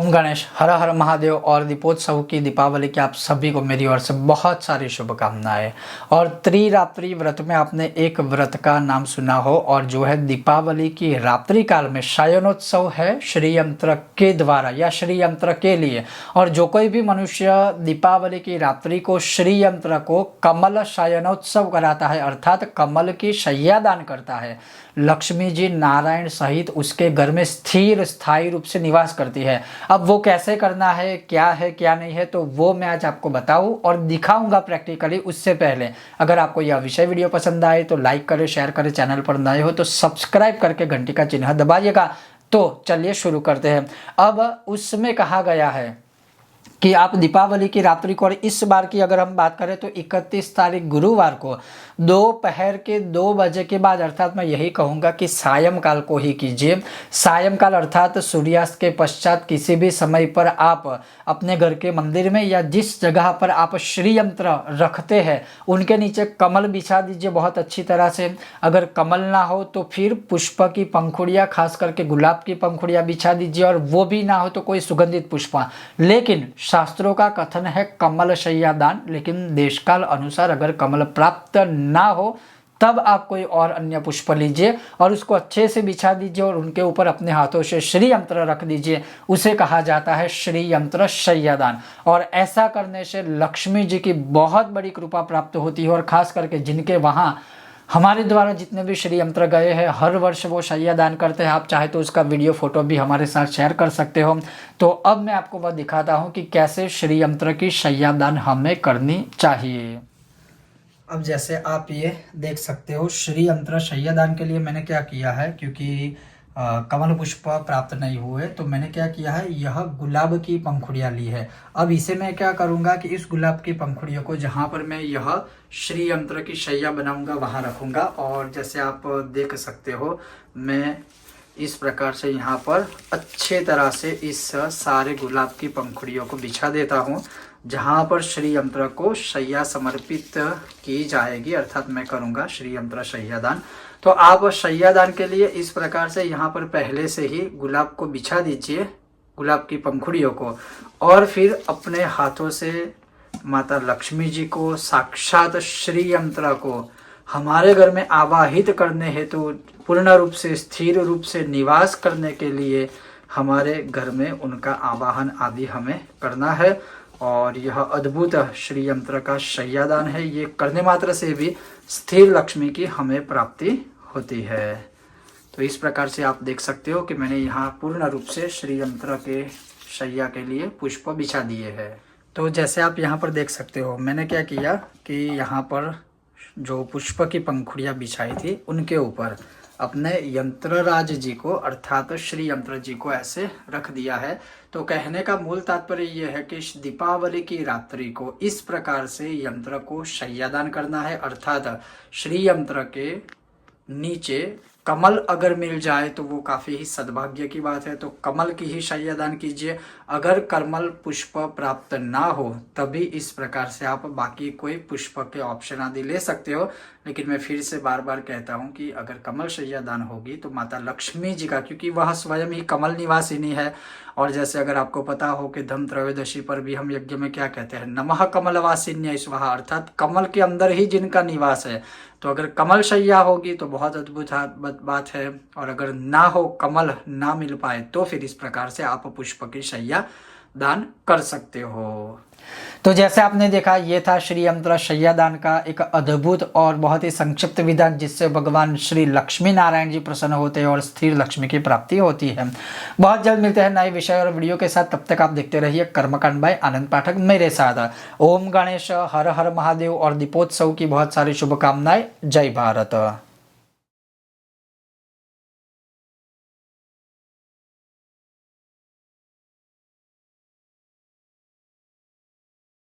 ओम गणेश हर हर महादेव और दीपोत्सव की दीपावली की आप सभी को मेरी ओर से बहुत सारी शुभकामनाएं। और त्रिरात्रि व्रत में आपने एक व्रत का नाम सुना हो और जो है दीपावली की रात्रि काल में शयनोत्सव है श्री यंत्र के द्वारा या श्री यंत्र के लिए। और जो कोई भी मनुष्य दीपावली की रात्रि को श्री यंत्र को कमल शयनोत्सव कराता है अर्थात कमल की शैया दान करता है, लक्ष्मी जी नारायण सहित उसके घर में स्थिर स्थायी रूप से निवास करती है। अब वो कैसे करना है क्या नहीं है तो वो मैं आज आपको बताऊं और दिखाऊंगा प्रैक्टिकली। उससे पहले अगर आपको यह विषय वीडियो पसंद आए तो लाइक करें, शेयर करें, चैनल पर नए हो तो सब्सक्राइब करके घंटी का चिन्ह दबाइएगा। तो चलिए शुरू करते हैं। अब उसमें कहा गया है कि आप दीपावली की रात्रि को, और इस बार की अगर हम बात करें तो 31 तारीख गुरुवार को दोपहर के 2 बजे के बाद, अर्थात मैं यही कहूँगा कि सायंकाल को ही कीजिए। सायंकाल अर्थात सूर्यास्त के पश्चात किसी भी समय पर आप अपने घर के मंदिर में या जिस जगह पर आप श्री यंत्र रखते हैं उनके नीचे कमल बिछा दीजिए बहुत अच्छी तरह से। अगर कमल ना हो तो फिर पुष्प की पंखुड़ियाँ, खास करके गुलाब की पंखुड़ियाँ बिछा दीजिए, और वो भी ना हो तो कोई सुगंधित पुष्प। लेकिन शास्त्रों का कथन है कमल शैया दान, लेकिन देशकाल अनुसार अगर कमल प्राप्त ना हो तब आप कोई और अन्य पुष्प लीजिए और उसको अच्छे से बिछा दीजिए और उनके ऊपर अपने हाथों से श्री यंत्र रख दीजिए। उसे कहा जाता है श्री यंत्र शैयादान। और ऐसा करने से लक्ष्मी जी की बहुत बड़ी कृपा प्राप्त होती है। और खास करके जिनके वहाँ हमारे द्वारा जितने भी श्री यंत्र गए हैं हर वर्ष वो शैया दान करते हैं। आप चाहे तो उसका वीडियो फोटो भी हमारे साथ शेयर कर सकते हो। तो अब मैं आपको वह दिखाता हूँ कि कैसे श्री यंत्र की शैया दान हमें करनी चाहिए। अब जैसे आप ये देख सकते हो श्री यंत्र शैया दान के लिए मैंने क्या किया है, क्योंकि कमल पुष्प प्राप्त नहीं हुए तो मैंने क्या किया है, यह गुलाब की पंखुड़ियाँ ली है। अब इसे मैं क्या करूँगा कि इस गुलाब की पंखुड़ियों को जहाँ पर मैं यह श्री यंत्र की शैया बनाऊँगा वहाँ रखूँगा। और जैसे आप देख सकते हो मैं इस प्रकार से यहाँ पर अच्छे तरह से इस सारे गुलाब की पंखुड़ियों को बिछा देता हूँ जहाँ पर श्री यंत्र को शैया समर्पित की जाएगी, अर्थात मैं करूँगा श्री यंत्र शैया दान। तो आप शैया दान के लिए इस प्रकार से यहाँ पर पहले से ही गुलाब को बिछा दीजिए, गुलाब की पंखुड़ियों को, और फिर अपने हाथों से माता लक्ष्मी जी को, साक्षात श्री यंत्र को हमारे घर में आवाहित करने हेतु पूर्ण रूप से स्थिर रूप से निवास करने के लिए हमारे घर में उनका आवाहन आदि हमें करना है। और यह अद्भुत श्री यंत्र का शैयादान है, ये करने मात्र से भी स्थिर लक्ष्मी की हमें प्राप्ति होती है। तो इस प्रकार से आप देख सकते हो कि मैंने यहाँ पूर्ण रूप से श्री यंत्र के शैया के लिए पुष्प बिछा दिए हैं। तो जैसे आप यहाँ पर देख सकते हो मैंने क्या किया कि यहाँ पर जो पुष्प की पंखुड़ियाँ बिछाई थी उनके ऊपर अपने यंत्रराज जी को अर्थात श्री यंत्र जी को ऐसे रख दिया है। तो कहने का मूल तात्पर्य यह है कि दीपावली की रात्रि को इस प्रकार से यंत्र को शैयादान करना है, अर्थात श्री यंत्र के नीचे कमल अगर मिल जाए तो वो काफ़ी ही सद्भाग्य की बात है। तो कमल की ही शैयादान कीजिए। अगर कमल पुष्प प्राप्त ना हो तभी इस प्रकार से आप बाकी कोई पुष्प के ऑप्शन आदि ले सकते हो। लेकिन मैं फिर से बार बार कहता हूँ कि अगर कमल शैयादान होगी तो माता लक्ष्मी जी का, क्योंकि वह स्वयं ही कमल निवासिनी है। और जैसे अगर आपको पता हो कि धन त्रयोदशी पर भी हम यज्ञ में क्या कहते हैं, नमः कमलवासिन्य स्वाहा, अर्थात कमल के अंदर ही जिनका निवास है। तो अगर कमल शैया होगी तो बहुत अद्भुत बात है, और अगर ना हो, कमल ना मिल पाए तो फिर इस प्रकार से आप पुष्प की शैया दान कर सकते हो। तो जैसे आपने देखा ये था श्री यंत्र शैया दान का एक अद्भुत और बहुत ही संक्षिप्त विधान, जिससे भगवान श्री लक्ष्मी नारायण जी प्रसन्न होते हैं और स्थिर लक्ष्मी की प्राप्ति होती है। बहुत जल्द मिलते हैं नए विषय और वीडियो के साथ, तब तक आप देखते रहिए कर्मकांड बाय आनंद पाठक मेरे साथ। ओम गणेश हर हर महादेव और दीपोत्सव की बहुत सारी शुभकामनाएं। जय भारत।